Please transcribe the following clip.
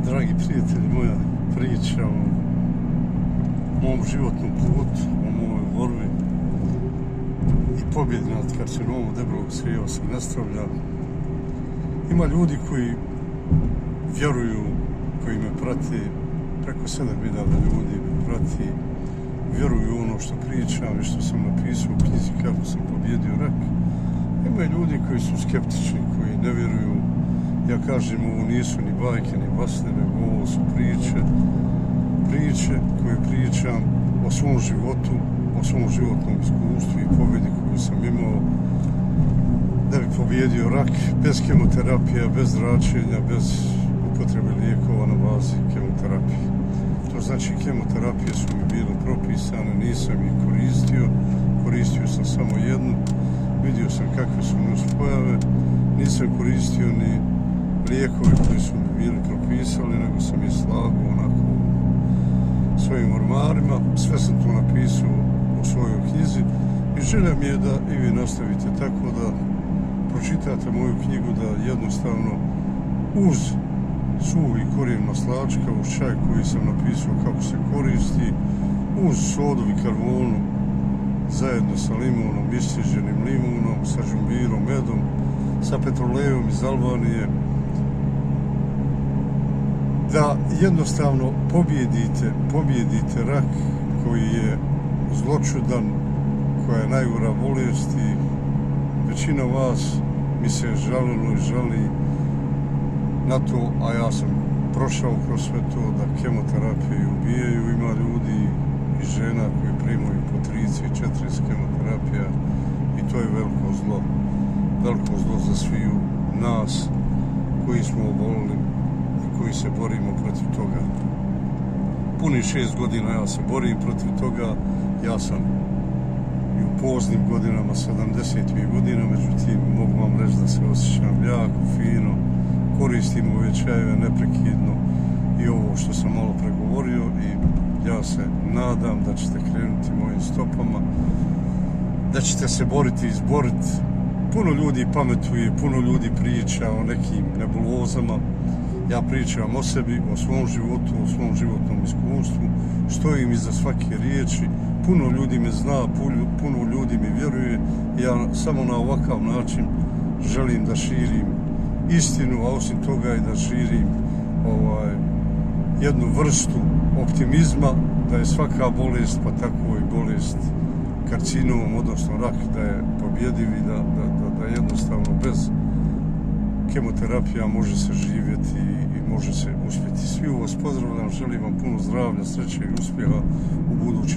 Dragi prijatelji, moja priča o mom životnom putu, o mojoj borbi i pobjedi nad karcinomom debelog crijeva se nastavlja. Ima ljudi koji vjeruju, koji me prate, preko 7.000 ljudi me prati, vjeruju ono što pričam i što sam napisao u knjizi Kako sam pobjedio rak. Ima ljudi koji su skeptični, koji ne vjeruju. Ja kažem, ovo nisu ni bajke, ni basne, nego ovo su priče koje pričam o svom životu, o svom životnom iskustvu i pobjedi koju sam imao da bi pobjedio rak, bez kemoterapija, bez zračenja, bez upotrebe lijekova na bazi kemoterapije. To znači, kemoterapije su mi bile propisane, nisam ih koristio sam samo jednu, vidio sam kakve su nuspojave, nisam koristio ni lijekove koji su mi bili propisali, nego sam ih slagao onako svojim ormarima. Sve sam to napisao u svojoj knjizi i želja mi je da i vi nastavite tako, da pročitate moju knjigu, da jednostavno uz suvi korijen maslačka, uz čaj koji sam napisao kako se koristi, uz sodu i karvonu zajedno sa limunom, isciđenim limunom, sa žumbirom, medom, sa petrolejom iz Albanije, da jednostavno pobjedite rak koji je zločudan, koja je najgora bolest i većina vas mi se žalilo i žali na to, a ja sam prošao kroz sve to, da kemoterapije ubijaju. Ima ljudi i žena koji primaju po 30 i 40 kemoterapija i to je veliko zlo za sviju nas koji smo obolili i koji se borimo protiv toga. Punih 6 godina ja se borim protiv toga. Ja sam i u poznim godinama, 70. godina, međutim mogu vam reći da se osjećam jako fino, koristim ove čajeve neprekidno i ovo što sam malo pregovorio, i ja se nadam da ćete krenuti mojim stopama, da ćete se boriti i izboriti. Puno ljudi pametuje, puno ljudi priča o nekim nebulozama. Ja pričam o sebi, o svom životu, o svom životnom iskustvu, stojim iza svake riječi. Puno ljudi me zna, puno ljudi mi vjeruje i ja samo na ovakav način želim da širim istinu, a osim toga i da širim jednu vrstu optimizma, da je svaka bolest, pa tako i bolest karcinom, odnosno rak, da je pobjediv i da jednostavno bez kemoterapija može se živjeti i može se uspjeti. Svi vas pozdravljam, želim vam puno zdravlja, sreće i uspjeha u budućnosti.